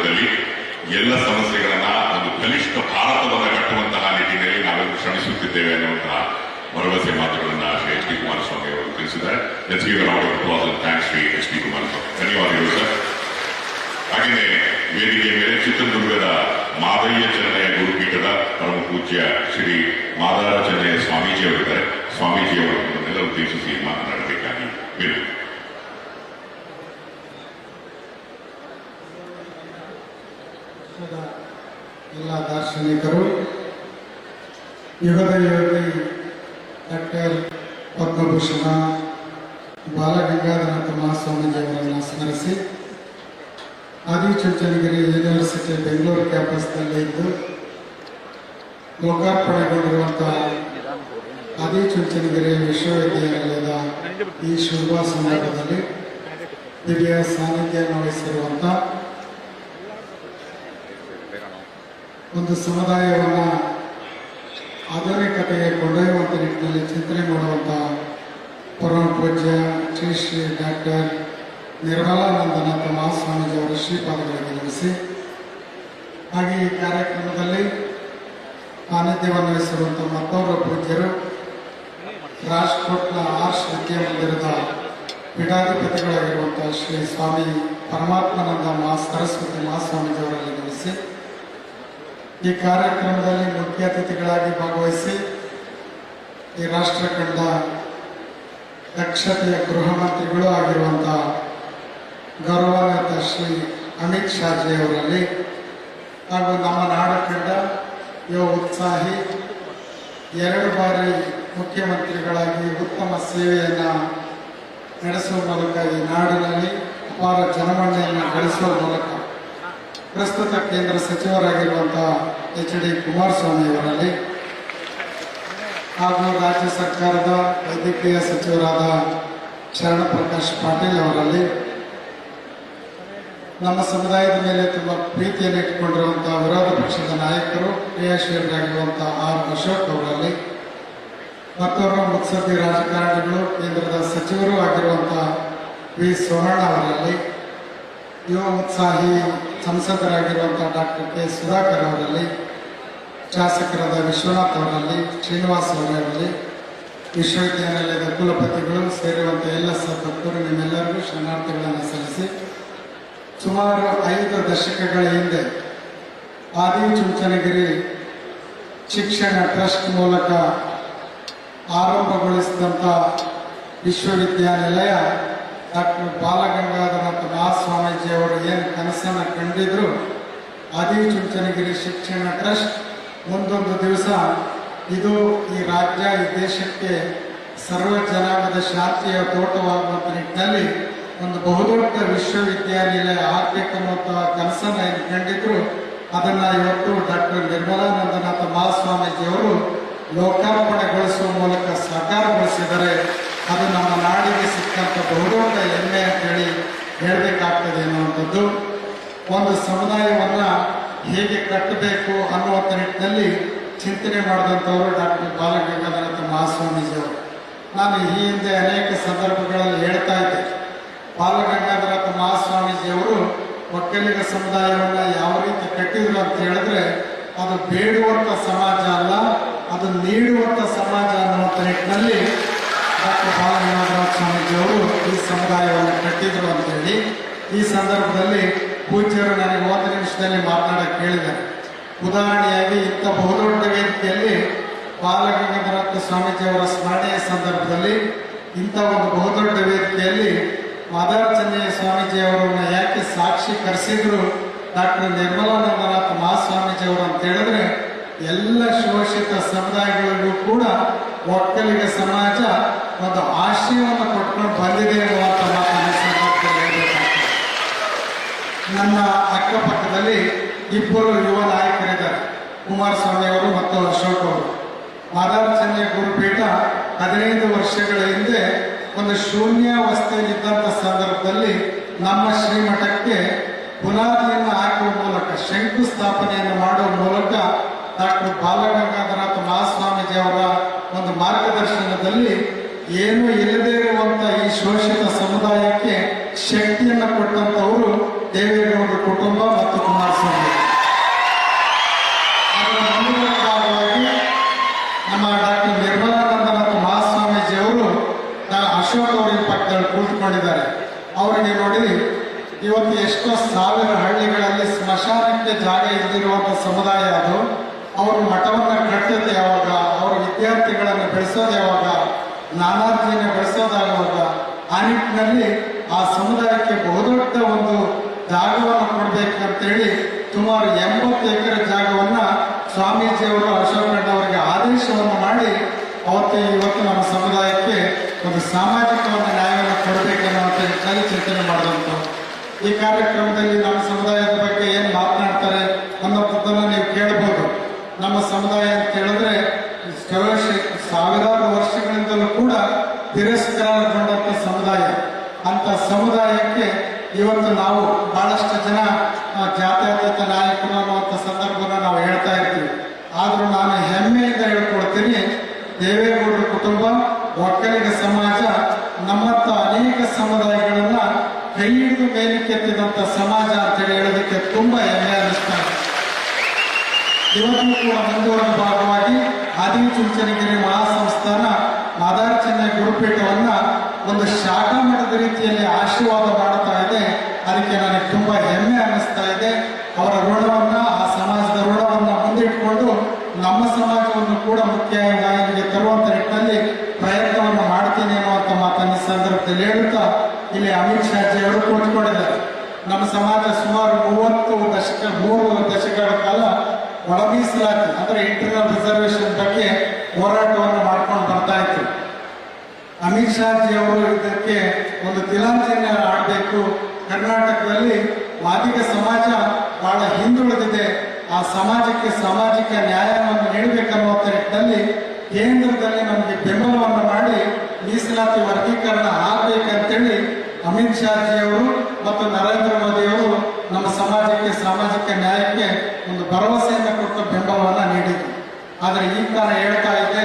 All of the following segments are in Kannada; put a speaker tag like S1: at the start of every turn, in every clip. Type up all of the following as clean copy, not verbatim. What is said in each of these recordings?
S1: ಸಂದರ್ಭದಲ್ಲಿ ಎಲ್ಲ ಸಮಸ್ಯೆಗಳನ್ನ ಒಂದು ಕನಿಷ್ಠ ಭಾರತವನ್ನು ಕಟ್ಟುವಂತಹ ನಿಟ್ಟಿನಲ್ಲಿ ನಾವೆಲ್ಲರೂ ಶ್ರಮಿಸುತ್ತಿದ್ದೇವೆ ಅನ್ನುವಂತಹ ಭರವಸೆ ಮಾತುಗಳನ್ನ ಶ್ರೀ ಎಚ್ ಡಿ ಕುಮಾರಸ್ವಾಮಿ ಅವರು ತಿಳಿಸಿದ್ದಾರೆ. Let's give a round of applause and thanks Shri H D Kumaraswamy. ಧನ್ಯವಾದಗಳು ಸರ್. ಹಾಗೆಯೇ ವೇದಿಕೆಯ ಮೇಲೆ ಚಿತ್ರದುರ್ಗದ ಮಾದಯ್ಯ ಚೆನ್ನಯ್ಯ ಗುರುಪೀಠದ ಪರಮ ಪೂಜ್ಯ ಶ್ರೀ ಮಾದಾರ ಚೆನ್ನಯ್ಯ ಸ್ವಾಮೀಜಿ ಅವರಿದ್ದಾರೆ. ಸ್ವಾಮೀಜಿ ಅವರನ್ನೆಲ್ಲ ಉದ್ದೇಶಿಸಿ ಮಾತನಾಡಬೇಕಾಗಿ ವಿನಂತಿ.
S2: ಎಲ್ಲ ದಾರ್ಶನಿಕರು, ಯುಗದ ಯೋಗಿ ಡಾಕ್ಟರ್ ಪದ್ಮಭೂಷಣ ಬಾಲಗಂಗಾಧರನಾಥ ಮಹಾಸ್ವಾಮೀಜಿ ಅವರನ್ನು ಸ್ಮರಿಸಿ ಆದಿಚುಂಚನಗಿರಿ ಯೂನಿವರ್ಸಿಟಿ ಬೆಂಗಳೂರು ಕ್ಯಾಂಪಸ್ನಲ್ಲಿ ಇದ್ದು ಲೋಕಾರ್ಪಣೆಗೊಂಡಿರುವಂತಹ ಆದಿಚುಂಚನಗಿರಿ ವಿಶ್ವವಿದ್ಯಾನಿಲಯದ ಈ ಶುಭ ಸಂದರ್ಭದಲ್ಲಿ ದಿವ್ಯ ಸಾನ್ನಿಧ್ಯವನ್ನು ವಹಿಸಿರುವಂಥ ಒಂದು ಸಮುದಾಯವನ್ನು ಆಧುನಿಕತೆಗೆ ಕೊಂಡೊಯ್ಯುವಂಥ ನಿಟ್ಟಿನಲ್ಲಿ ಚಿಂತನೆ ಮಾಡುವಂಥ ಪರಮ ಪೂಜ್ಯ ಶ್ರೀ ಡಾಕ್ಟರ್ ನಿರ್ಮಲಾನಂದನಾಥ ಮಹಾಸ್ವಾಮೀಜಿ ಅವರ ಶ್ರೀಪಾದಗಳಿಗೆ ನಮಿಸಿ, ಹಾಗೆ ಈ ಕಾರ್ಯಕ್ರಮದಲ್ಲಿ ಸಾನ್ನಿಧ್ಯವನ್ನು ವಹಿಸಿರುವಂಥ ಮತ್ತೋರ್ವ ಪೂಜ್ಯರು ರಾಜ್ಕೋಟ್ನ ಆರ್ಷ್ ವಿದ್ಯಾಮಂದಿರದ ಪೀಠಾಧಿಪತಿಗಳಾಗಿರುವಂಥ ಶ್ರೀ ಸ್ವಾಮಿ ಪರಮಾತ್ಮಾನಂದ ಸರಸ್ವತಿ ಮಹಾಸ್ವಾಮೀಜಿ ಅವರಲ್ಲಿ ನಮಿಸಿ, ಈ ಕಾರ್ಯಕ್ರಮದಲ್ಲಿ ಮುಖ್ಯ ಅತಿಥಿಗಳಾಗಿ ಭಾಗವಹಿಸಿ ಈ ರಾಷ್ಟ್ರ ಕಂಡ ದಕ್ಷತೆಯ ಗೃಹ ಮಂತ್ರಿಗಳು ಆಗಿರುವಂತಹ ಗೌರವಾನ್ವಿತ ಶ್ರೀ ಅಮಿತ್ ಶಾಜಿ ಅವರಲ್ಲಿ ಹಾಗೂ ನಮ್ಮ ನಾಡು ಕಂಡ ಯುವ ಉತ್ಸಾಹಿ 2 ಬಾರಿ ಮುಖ್ಯಮಂತ್ರಿಗಳಾಗಿ ಉತ್ತಮ ಸೇವೆಯನ್ನು ನಡೆಸುವ ಮೂಲಕ ಈ ನಾಡಿನಲ್ಲಿ ಅಪಾರ ಜನಮನ್ನಣೆಯನ್ನು ಗಳಿಸುವ ಮೂಲಕ ಪ್ರಸ್ತುತ ಕೇಂದ್ರ ಸಚಿವರಾಗಿರುವಂತಹ ಎಚ್ ಡಿ ಕುಮಾರಸ್ವಾಮಿ ಅವರಲ್ಲಿ ಹಾಗೂ ರಾಜ್ಯ ಸರ್ಕಾರದ ವೈದ್ಯಕೀಯ ಸಚಿವರಾದ ಶರಣ ಪ್ರಕಾಶ್ ಪಾಟೀಲ್ ಅವರಲ್ಲಿ, ನಮ್ಮ ಸಮುದಾಯದ ಮೇಲೆ ತುಂಬ ಪ್ರೀತಿಯನ್ನು ಇಟ್ಟುಕೊಂಡಿರುವಂತಹ ವಿರೋಧ ಪಕ್ಷದ ನಾಯಕರು ಕ್ರಿಯಾಶೀಲರಾಗಿರುವಂತಹ ಆರ್ ಅಶೋಕ್ ಅವರಲ್ಲಿ, ಮತ್ತೋರ್ವ ಮುತ್ಸದ್ದಿ ರಾಜಕಾರಣಿಗಳು ಕೇಂದ್ರದ ಸಚಿವರು ಆಗಿರುವಂತಹ ವಿ ಸೋಮಣ್ಣ ಅವರಲ್ಲಿ, ಯುವ ಉತ್ಸಾಹಿ ಸಂಸದರಾಗಿರುವಂತಹ ಡಾಕ್ಟರ್ ಕೆ ಸುಧಾಕರ್ ಅವರಲ್ಲಿ, ಶಾಸಕರಾದ ವಿಶ್ವನಾಥ್ ಅವರಲ್ಲಿ, ಶ್ರೀನಿವಾಸ್ ಅವರಲ್ಲಿ, ವಿಶ್ವವಿದ್ಯಾನಿಲಯದ ಕುಲಪತಿಗಳು ಸೇರಿರುವಂಥ ಎಲ್ಲ ಸದಸ್ಯರು ನಿಮ್ಮೆಲ್ಲರಿಗೂ ಶರಣಾರ್ಥಿಗಳನ್ನು ಸಲ್ಲಿಸಿ, ಸುಮಾರು 5 ದಶಕಗಳ ಹಿಂದೆ ಆದಿಚುಂಚನಗಿರಿ ಶಿಕ್ಷಣ ಟ್ರಸ್ಟ್ ಮೂಲಕ ಆರಂಭಗೊಳಿಸಿದಂಥ ವಿಶ್ವವಿದ್ಯಾನಿಲಯ ಡಾಕ್ಟರ್ ಬಾಲಗಂಗಾಧರನಾಥ ಮಹಾಸ್ವಾಮೀಜಿ ಅವರು ಏನು ಕನಸನ್ನು ಕಂಡಿದ್ರು, ಆದಿಚುಂಚನಗಿರಿ ಶಿಕ್ಷಣ ಟ್ರಸ್ಟ್ ಮುಂದೊಂದು ದಿವಸ ಇದು ಈ ರಾಜ್ಯ ಈ ದೇಶಕ್ಕೆ ಸರ್ವ ಜನಾಂಗದ ಶಾಂತಿಯ ತೋಟವಾಗುವಂಥ ನಿಟ್ಟಿನಲ್ಲಿ ಒಂದು ಬಹುದೊಡ್ಡ ವಿಶ್ವವಿದ್ಯಾನಿಲಯ ಆಗಬೇಕನ್ನುವಂಥ ಕನಸನ್ನು ಏನು ಕಂಡಿದ್ರು, ಅದನ್ನು ಇವತ್ತು ಡಾಕ್ಟರ್ ನಿರ್ಮಲಾನಂದನಾಥ ಮಹಾಸ್ವಾಮೀಜಿಯವರು ಲೋಕಾರ್ಪಣೆಗೊಳಿಸುವ ಮೂಲಕ ಸಾಕಾರಗೊಳಿಸಿದರೆ ಅದು ನಮ್ಮ ನಾಡಿಗೆ ಸಿಕ್ಕಂಥ ಬಹುದೊಡ್ಡ ಹೆಮ್ಮೆ ಅಂತೇಳಿ ಹೇಳಬೇಕಾಗ್ತದೆ ಅನ್ನುವಂಥದ್ದು. ಒಂದು ಸಮುದಾಯವನ್ನು ಹೇಗೆ ಕಟ್ಟಬೇಕು ಅನ್ನುವಂಥ ನಿಟ್ಟಿನಲ್ಲಿ ಚಿಂತನೆ ಮಾಡಿದಂಥವರು ಡಾಕ್ಟರ್ ಬಾಲಗಂಗಾಧರನಾಥ ಮಹಾಸ್ವಾಮೀಜಿಯವರು. ನಾನು ಈ ಹಿಂದೆ ಅನೇಕ ಸಂದರ್ಭಗಳಲ್ಲಿ ಹೇಳ್ತಾ ಇದ್ದೆ, ಬಾಲಗಂಗಾಧರನಾಥ ಮಹಾಸ್ವಾಮೀಜಿಯವರು ಒಕ್ಕಲಿಗ ಸಮುದಾಯವನ್ನು ಯಾವ ರೀತಿ ಕಟ್ಟಿದ್ರು ಅಂತ ಹೇಳಿದ್ರೆ, ಅದು ಬೇಡುವಂಥ ಸಮಾಜ ಅಲ್ಲ, ಅದು ನೀಡುವಂಥ ಸಮಾಜ ಅನ್ನುವಂಥ ನಿಟ್ಟಿನಲ್ಲಿ ಡಾಕ್ಟರ್ ಬಾಲಗಂಗಾಧರನಾಥ ಸ್ವಾಮೀಜಿಯವರು ಈ ಸಮುದಾಯವನ್ನು ಕಟ್ಟಿದ್ರು ಅಂತೇಳಿ ಈ ಸಂದರ್ಭದಲ್ಲಿ ಪೂಜ್ಯರು ನನಗೆ 1 ನಿಮಿಷದಲ್ಲಿ ಮಾತನಾಡಕ್ಕೆ ಕೇಳಿದ್ದಾರೆ. ಉದಾಹರಣೆಯಾಗಿ ಇಂಥ ಬಹುದೊಡ್ಡ ವೇದಿಕೆಯಲ್ಲಿ ಬಾಲಗಂಗಾಧರನಾಥ ಸ್ವಾಮೀಜಿಯವರ ಸ್ಮರಣೆಯ ಸಂದರ್ಭದಲ್ಲಿ ಇಂಥ ಒಂದು ಬಹುದೊಡ್ಡ ವೇದಿಕೆಯಲ್ಲಿ ಮಾದಾರ ಚೆನ್ನಯ್ಯ ಸ್ವಾಮೀಜಿಯವರನ್ನು ಯಾಕೆ ಸಾಕ್ಷಿ ಕರೆಸಿದ್ರು ಡಾಕ್ಟರ್ ನಿರ್ಮಲಾನಂದನಾಥ ಮಹಾಸ್ವಾಮೀಜಿಯವರು ಅಂತ ಹೇಳಿದ್ರೆ, ಎಲ್ಲ ಶೋಷಿತ ಸಮುದಾಯಗಳಿಗೂ ಕೂಡ ಒಕ್ಕಲಿಗ ಸಮಾಜ ಒಂದು ಆಶಯವನ್ನು ಕೊಟ್ಕೊಂಡು ಬಂದಿದೆ ಅನ್ನುವಂಥ ಮಾತನ್ನು ಸಂದರ್ಭದಲ್ಲಿ ಹೇಳಬೇಕಾಗ್ತದೆ. ನನ್ನ ಅಕ್ಕಪಕ್ಕದಲ್ಲಿ 2 ಯುವ ನಾಯಕರಿದ್ದಾರೆ, ಕುಮಾರಸ್ವಾಮಿ ಅವರು ಮತ್ತು ಅಶೋಕ್ ಅವರು. ಮಾದಾರ ಚೆನ್ನಯ್ಯ ಗುರುಪೀಠ 15 ವರ್ಷಗಳ ಹಿಂದೆ ಒಂದು ಶೂನ್ಯಾವಸ್ಥೆಯಲ್ಲಿದ್ದಂಥ ಸಂದರ್ಭದಲ್ಲಿ ನಮ್ಮ ಶ್ರೀಮಠಕ್ಕೆ ಬುನಾದಿಯನ್ನು ಹಾಕುವ ಮೂಲಕ, ಶಂಕುಸ್ಥಾಪನೆಯನ್ನು ಮಾಡುವ ಮೂಲಕ ಡಾಕ್ಟರ್ ಬಾಲಗಂಗಾಧರನಾಥ ಮಹಾಸ್ವಾಮೀಜಿ ಅವರ ಒಂದು ಮಾರ್ಗದರ್ಶನದಲ್ಲಿ ಏನೂ ಇಲ್ಲದೇ ಇರುವಂಥ ಈ ಶೋಷಿತ ಸಮುದಾಯಕ್ಕೆ ಶಕ್ತಿಯನ್ನು ಕೊಟ್ಟಂಥವರು ದೇವೇಗೌಡರ ಕುಟುಂಬ ಮತ್ತು ಅಶೋಕ್ ಅವರು ಈ ಪಕ್ಕದಲ್ಲಿ ಕುಳಿತುಕೊಂಡಿದ್ದಾರೆ. ಅವರಿಗೆ ನೋಡಿ, ಇವತ್ತು ಎಷ್ಟೋ ಸಾವಿರ ಹಳ್ಳಿಗಳಲ್ಲಿ ಸ್ಮಶಾನಕ್ಕೆ ಜಾಗ ಇಲ್ಲದಿರುವಂಥ ಸಮುದಾಯ ಅದು. ಅವರು ಮಠವನ್ನು ಕಟ್ಟಿದ್ದು ಯಾವಾಗ, ಅವರ ವಿದ್ಯಾರ್ಥಿಗಳನ್ನು ಬೆಳೆಸೋದು ಯಾವಾಗ, ನಾನಾರ್ಜಿನ ಬೆಳೆಸೋದಾಗುವಾಗ, ಆ ನಿಟ್ಟಿನಲ್ಲಿ ಆ ಸಮುದಾಯಕ್ಕೆ ಬಹುದೊಡ್ಡ ಒಂದು ಜಾಗವನ್ನು ಕೊಡಬೇಕಂತೇಳಿ ಸುಮಾರು 80 ಎಕರೆ ಜಾಗವನ್ನ ಸ್ವಾಮೀಜಿಯವರು ಅಶೋಕಣ್ಣವರಿಗೆ ಆದೇಶವನ್ನು ಮಾಡಿ ಇವತ್ತು ನಮ್ಮ ಸಮುದಾಯಕ್ಕೆ ಒಂದು ಸಾಮಾಜಿಕ ಒಂದು ನ್ಯಾಯವನ್ನು ಕೊಡಬೇಕೆನ್ನುವಂಥ ನಿಟ್ಟಿನಲ್ಲಿ ಚಿಂತನೆ ಮಾಡಿದಂಥವು. ಈ ಕಾರ್ಯಕ್ರಮದಲ್ಲಿ ನಮ್ಮ ಸಮುದಾಯದ ಬಗ್ಗೆ ಏನು ಮಾತನಾಡ್ತಾರೆ ಅನ್ನೋದನ್ನು ನೀವು ಕೇಳಬಹುದು. ನಮ್ಮ ಸಮುದಾಯ ಅಂತ ಹೇಳಿದ್ರೆ ಸಾವಿರಾರು ವರ್ಷಗಳಿಂದಲೂ ಕೂಡ ತಿರಸ್ಕಾರಗೊಂಡಂಥ ಸಮುದಾಯ. ಅಂತ ಸಮುದಾಯಕ್ಕೆ ಇವತ್ತು ನಾವು ಬಹಳಷ್ಟು ಜನ ಜಾತ್ಯತೀತ ನಾಯಕರು ಅನ್ನುವಂಥ ಸಂದರ್ಭವನ್ನು ನಾವು ಹೇಳ್ತಾ ಇರ್ತೀವಿ. ಆದರೂ ನಾನು ಹೆಮ್ಮೆಯಿಂದ ಹೇಳ್ಕೊಳ್ತೀನಿ, ದೇವೇಗೌಡರ ಕುಟುಂಬ, ಒಕ್ಕಲಿಗ ಸಮಾಜ ನಮ್ಮಂಥ ಅನೇಕ ಸಮುದಾಯಗಳನ್ನ ಕೈ ಹಿಡಿದು ಮೇಲಕ್ಕೆತ್ತಿದಂಥ ಸಮಾಜ ಅಂತೇಳಿ ಹೇಳೋದಕ್ಕೆ ತುಂಬಾ ಹೆಮ್ಮೆ ಅನ್ನಿಸ್ತಾ ಇದೆ. ಇವತ್ತು ಕೂಡ ಮುಂದುವರೆದ ಭಾಗವಾಗಿ ಆದಿಚುಂಚನಗಿರಿ ಮಹಾಸಂಸ್ಥಾನ ಮಾದಾರ ಚೆನ್ನೈ ಗುರುಪೀಠವನ್ನ ಒಂದು ಶಾಖಾ ಮಠದ ರೀತಿಯಲ್ಲಿ ಆಶೀರ್ವಾದ ಮಾಡುತ್ತಾ ಇದೆ. ಅದಕ್ಕೆ ನನಗೆ ತುಂಬಾ ಹೆಮ್ಮೆ ಅನ್ನಿಸ್ತಾ ಇದೆ. ಅವರ ಋಣವನ್ನ, ಆ ಸಮಾಜದ ಋಣವನ್ನ ಮುಂದಿಟ್ಟುಕೊಂಡು ನಮ್ಮ ಸಮಾಜವನ್ನು ಕೂಡ ಮುಖ್ಯ ನ್ಯಾಯಕ್ಕೆ ತರುವಂತ ನಿಟ್ಟಿನಲ್ಲಿ ಪ್ರಯತ್ನವನ್ನು ಮಾಡ್ತೀನಿ ಅನ್ನುವಂಥ ಮಾತನ್ನು ಈ ಸಂದರ್ಭದಲ್ಲಿ ಹೇಳುತ್ತಾ, ಇಲ್ಲಿ ಅಮಿತ್ ಶಾಜಿ ಅವರು ಕೂತ್ಕೊಂಡಿದ್ದಾರೆ. ನಮ್ಮ ಸಮಾಜ ಸುಮಾರು 3 ದಶಕಗಳ ಕಾಲ ಒಳ ಮೀಸಲಾತಿ ಅಂದ್ರೆ ಇಂಟರ್ನಲ್ ರಿಸರ್ವೇಶನ್ ಬಗ್ಗೆ ಹೋರಾಟವನ್ನು ಮಾಡ್ಕೊಂಡು ಬರ್ತಾ ಇತ್ತು. ಅಮಿತ್ ಶಾಜಿ ಅವರು ಇದಕ್ಕೆ ಒಂದು ತಿಲಾಂಜಲಿ ಆಡಬೇಕು. ಕರ್ನಾಟಕದಲ್ಲಿ ಮಾದಿಗ ಸಮಾಜ ಬಹಳ ಹಿಂದುಳಿದಿದೆ, ಆ ಸಮಾಜಕ್ಕೆ ಸಾಮಾಜಿಕ ನ್ಯಾಯವನ್ನು ನೀಡಬೇಕನ್ನುವಂಥ ನಿಟ್ಟಿನಲ್ಲಿ ಕೇಂದ್ರದಲ್ಲಿ ನಮಗೆ ಬೆಂಬಲವನ್ನು ಮಾಡಿ ಮೀಸಲಾತಿ ವರ್ಗೀಕರಣ ಆಗಬೇಕಂತೇಳಿ ಅಮಿತ್ ಶಾಜಿ ಅವರು ಮತ್ತು ನರೇಂದ್ರ ಮೋದಿ ಅವರು ನಮ್ಮ ಸಮಾಜಕ್ಕೆ ಸಾಮಾಜಿಕ ನ್ಯಾಯಕ್ಕೆ ಒಂದು ಭರವಸೆಯನ್ನು ಕೊಟ್ಟ ಬೆಂಬಲವನ್ನು ನೀಡಿದರು. ಆದರೆ ಈ ಕಾಲ ಹೇಳ್ತಾ ಇದೆ,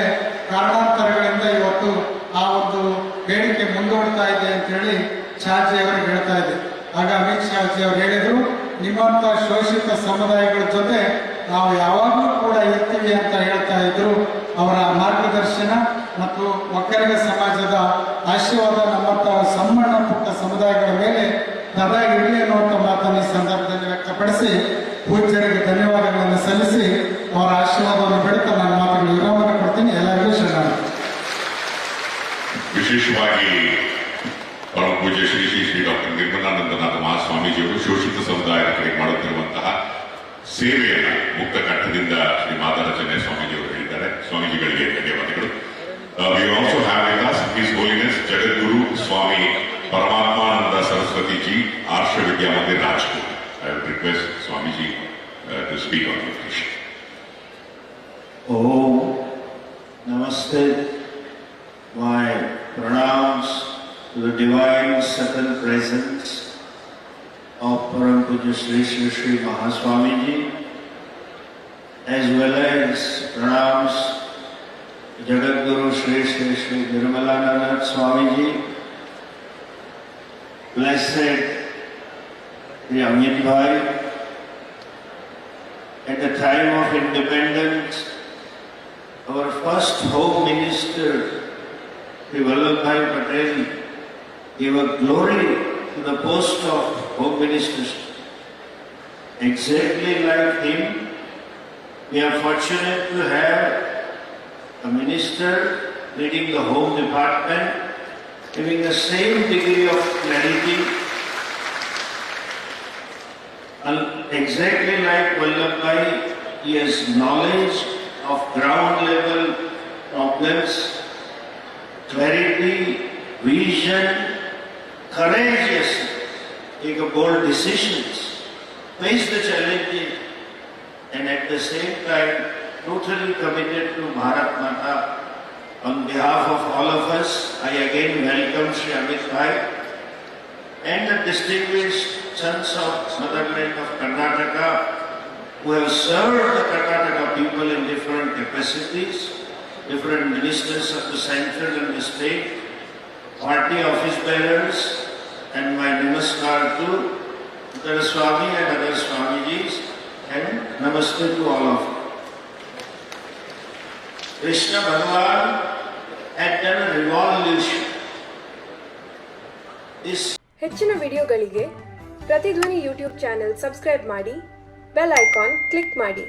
S2: ಕಾರಣಾಂತರಗಳಿಂದ ಇವತ್ತು ಆ ಒಂದು ಬೇಡಿಕೆ ಮುಂದೂಡ್ತಾ ಇದೆ ಅಂತ ಹೇಳಿ ಶಾಜಿ ಅವರಿಗೆ ಹೇಳ್ತಾ ಇದೆ. ಆಗ ಅಮಿತ್ ಶಾಜಿ ಅವರು ಹೇಳಿದ್ರು, ನಿಮ್ಮಂತ ಶೋಷಿತ ಸಮುದಾಯಗಳ ಜೊತೆ ನಾವು ಯಾವಾಗಲೂ ಕೂಡ ಇರ್ತೀವಿ ಅಂತ ಹೇಳ್ತಾ ಇದ್ರು. ಅವರ ಮಾರ್ಗದರ್ಶನ ಮತ್ತು ಒಕ್ಕಲಿಗ ಸಮಾಜದ ಆಶೀರ್ವಾದ ನಮ್ಮಂತ ಸಣ್ಣ ಪುಟ್ಟ ಸಮುದಾಯಗಳ ಮೇಲೆ ಸದಾ ಇರಲಿ ಅನ್ನುವಂಥ ಮಾತನ್ನು ಈ ಸಂದರ್ಭದಲ್ಲಿ ವ್ಯಕ್ತಪಡಿಸಿ ಪೂಜ್ಯರಿಗೆ ಧನ್ಯವಾದಗಳನ್ನು ಸಲ್ಲಿಸಿ ಅವರ ಆಶೀರ್ವಾದವನ್ನು ಬೆಳೆತ ನನ್ನ ಮಾತುಗಳು ವಿರಾಮವನ್ನು ಕೊಡ್ತೀನಿ. ಎಲ್ಲರಿಗೂ ಶರಣಾರ್ಥಿ.
S1: ವಿಶೇಷವಾಗಿ ಪರಮ ಪೂಜ್ಯ ಶ್ರೀ ಶ್ರೀ ಶ್ರೀ ಡಾಕ್ಟರ್ ನಿರ್ಮಲಾನಂದನಾಥ ಮಹಾಸ್ವಾಮೀಜಿಯವರು ಶೋಷಿತ ಸಮುದಾಯದ ಕಡೆಗೆ ಮಾಡುತ್ತಿರುವಂತಹ ಸೇವೆಯನ್ನು ಮುಕ್ತ ಕಂಠದಿಂದ ಶ್ರೀ ಮಾದಾರ ಚೆನ್ನೈ ಸ್ವಾಮೀಜಿಯವರು ಹೇಳಿದ್ದಾರೆ. ಸ್ವಾಮೀಜಿಗಳಿಗೆ ಧನ್ಯವಾದಗಳು. We also have with us His Holiness Jagadguru Swami Paramaatmananda Saraswati Ji, Arsha Vidya Mandir, Rajpur. I would request Swamiji to speak on the occasion.
S3: Om Namaste. My pranams to the divine subtle presence of Param Pujya Sri Sri Sri Mahaswamiji, as well as pranams to Jagadguru Sri Sri Sri Nirmalananda Swamiji, blessed Sri Amit Bhai. At the time of independence, our first Home Minister, Sri Vallabhbhai Patel, gave a glory to the post of Home Minister. Exactly like him, we are fortunate to have a minister leading the Home Department, having the same degree of clarity, and exactly like Vallabhbhai, he has knowledge of ground level problems, clarity, vision, courageous, take a bold decisions, face the challenges, and at the same time totally committed to Bharat Mata. On behalf of all of us, I again welcome Sri Amit Bhai and the distinguished sons of motherland of Karnataka who have served the Karnataka people in different capacities, different ministers of the central and the state, party office bearers, and my namaskar to Uttara Swami and other Swamijis, and namaste to all of you. Krishna Bhagavan had done a revolution this
S4: ಹೆಚ್ಚಿನ ವಿಡಿಯೋಗಳಿಗೆ ಪ್ರತಿಧ್ವನಿ ಯೂಟ್ಯೂಬ್ ಚಾನೆಲ್ ಸಬ್ಸ್ಕ್ರೈಬ್ ಮಾಡಿ, ಬೆಲ್ ಐಕಾನ್ ಕ್ಲಿಕ್ ಮಾಡಿ.